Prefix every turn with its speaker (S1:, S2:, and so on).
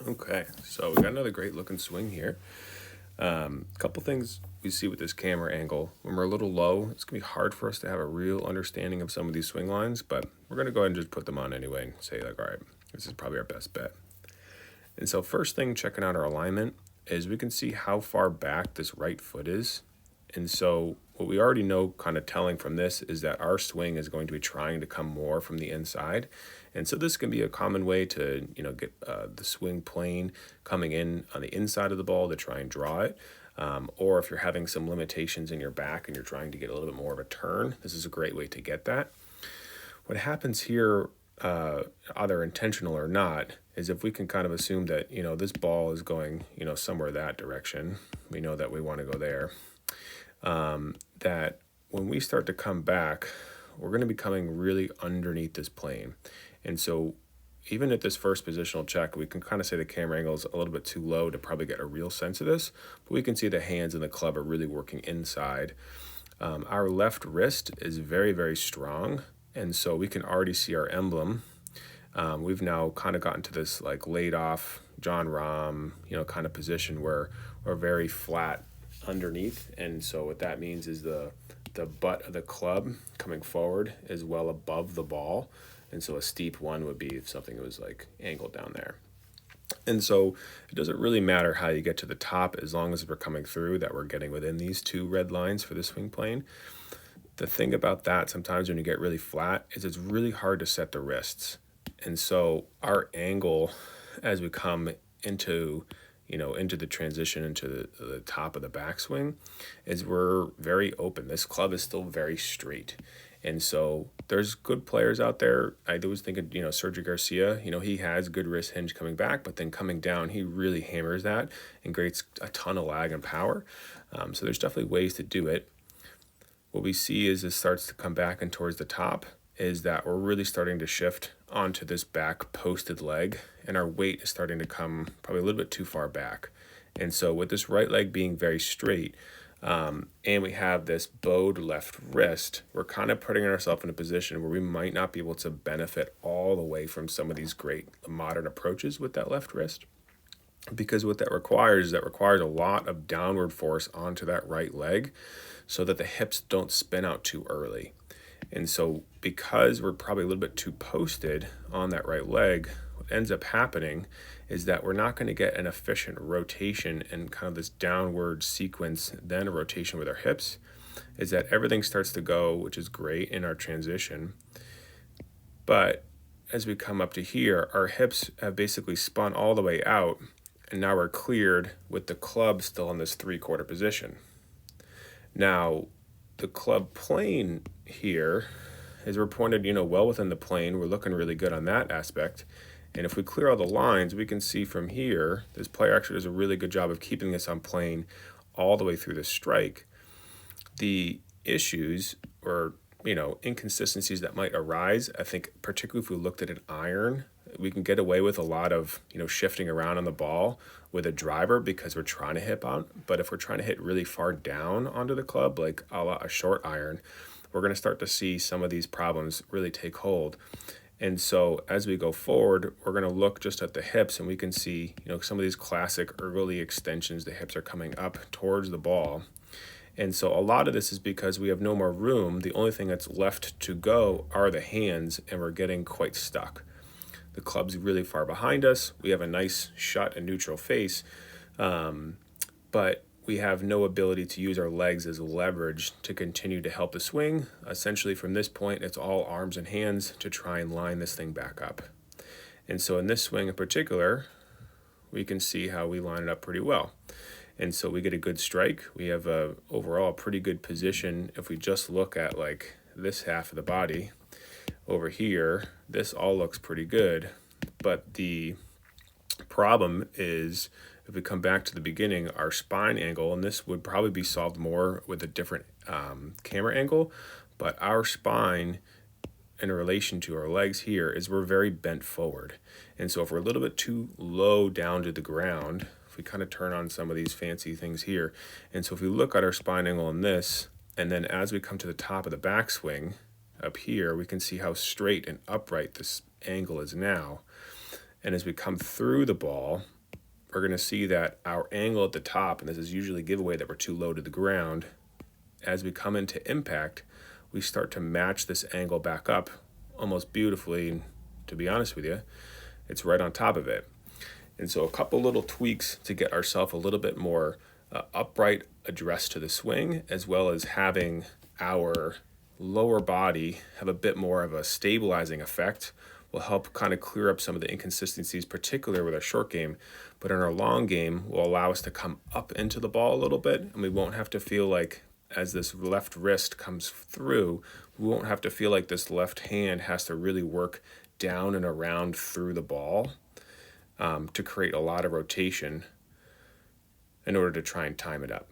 S1: Okay, so we got another great looking swing here. A couple things we see with this camera angle. When we're a little low, it's gonna be hard for us to have a real understanding of some of these swing lines, but we're gonna go ahead and just put them on anyway and say like, all right, this is probably our best bet. And so first thing checking out our alignment is we can see how far back this right foot is. And so what we already know kind of telling from this is that our swing is going to be trying to come more from the inside. And so this can be a common way to, get the swing plane coming in on the inside of the ball to try and draw it. Or if you're having some limitations in your back and you're trying to get a little bit more of a turn, this is a great way to get that. What happens here, either intentional or not, is if we can kind of assume that, this ball is going, somewhere that direction, we know that we want to go there, that when we start to come back, we're going to be coming really underneath this plane. And so even at this first positional check, we can kind of say the camera angle is a little bit too low to probably get a real sense of this, but we can see the hands and the club are really working inside. Our left wrist is very, very strong, and so we can already see our emblem. We've now kind of gotten to this like laid off John Rahm, kind of position where we're very flat underneath. And so what that means is the butt of the club coming forward is well above the ball. And so a steep one would be if something was like angled down there. And so it doesn't really matter how you get to the top as long as we're coming through that we're getting within these two red lines for the swing plane. The thing about that sometimes when you get really flat is it's really hard to set the wrists. And so our angle as we come into the transition into the top of the backswing is we're very open. This club is still very straight. And so there's good players out there. I was thinking, Sergio Garcia, he has good wrist hinge coming back, but then coming down, he really hammers that and creates a ton of lag and power. So there's definitely ways to do it. What we see is it starts to come back and towards the top is that we're really starting to shift onto this back posted leg, and our weight is starting to come probably a little bit too far back. And so with this right leg being very straight, and we have this bowed left wrist, we're kind of putting ourselves in a position where we might not be able to benefit all the way from some of these great modern approaches with that left wrist. Because what that requires is a lot of downward force onto that right leg so that the hips don't spin out too early. And so because we're probably a little bit too posted on that right leg, what ends up happening is that we're not going to get an efficient rotation and kind of this downward sequence, then a rotation with our hips, is that everything starts to go, which is great in our transition. But as we come up to here, our hips have basically spun all the way out, and now we're cleared with the club still in this 3/4 position. Now, the club plane here is we're pointed, well within the plane. We're looking really good on that aspect. And if we clear all the lines, we can see from here, this player actually does a really good job of keeping this on plane all the way through the strike. The issues or, inconsistencies that might arise, I think particularly if we looked at an iron, we can get away with a lot of, shifting around on the ball with a driver because we're trying to hit on. But if we're trying to hit really far down onto the club, like a short iron, we're going to start to see some of these problems really take hold. And so as we go forward, we're going to look just at the hips and we can see, some of these classic early extensions, the hips are coming up towards the ball. And so a lot of this is because we have no more room. The only thing that's left to go are the hands, and we're getting quite stuck. The club's really far behind us. We have a nice shut and neutral face, but we have no ability to use our legs as leverage to continue to help the swing. Essentially, from this point, it's all arms and hands to try and line this thing back up. And so in this swing in particular, we can see how we line it up pretty well. And so we get a good strike. We have a overall pretty good position. If we just look at like this half of the body over here, this all looks pretty good. But the problem is if we come back to the beginning, our spine angle, and this would probably be solved more with a different camera angle, but our spine in relation to our legs here is we're very bent forward. And so if we're a little bit too low down to the ground, if we kind of turn on some of these fancy things here, and so if we look at our spine angle in this, and then as we come to the top of the backswing up here, we can see how straight and upright this angle is now. And as we come through the ball, we're going to see that our angle at the top, and this is usually a giveaway that we're too low to the ground, as we come into impact, we start to match this angle back up almost beautifully. And to be honest with you, it's right on top of it. And so a couple little tweaks to get ourselves a little bit more upright address to the swing, as well as having our lower body have a bit more of a stabilizing effect, will help kind of clear up some of the inconsistencies, particularly with our short game. But in our long game, will allow us to come up into the ball a little bit, and we won't have to feel like, as this left wrist comes through, we won't have to feel like this left hand has to really work down and around through the ball to create a lot of rotation in order to try and time it up.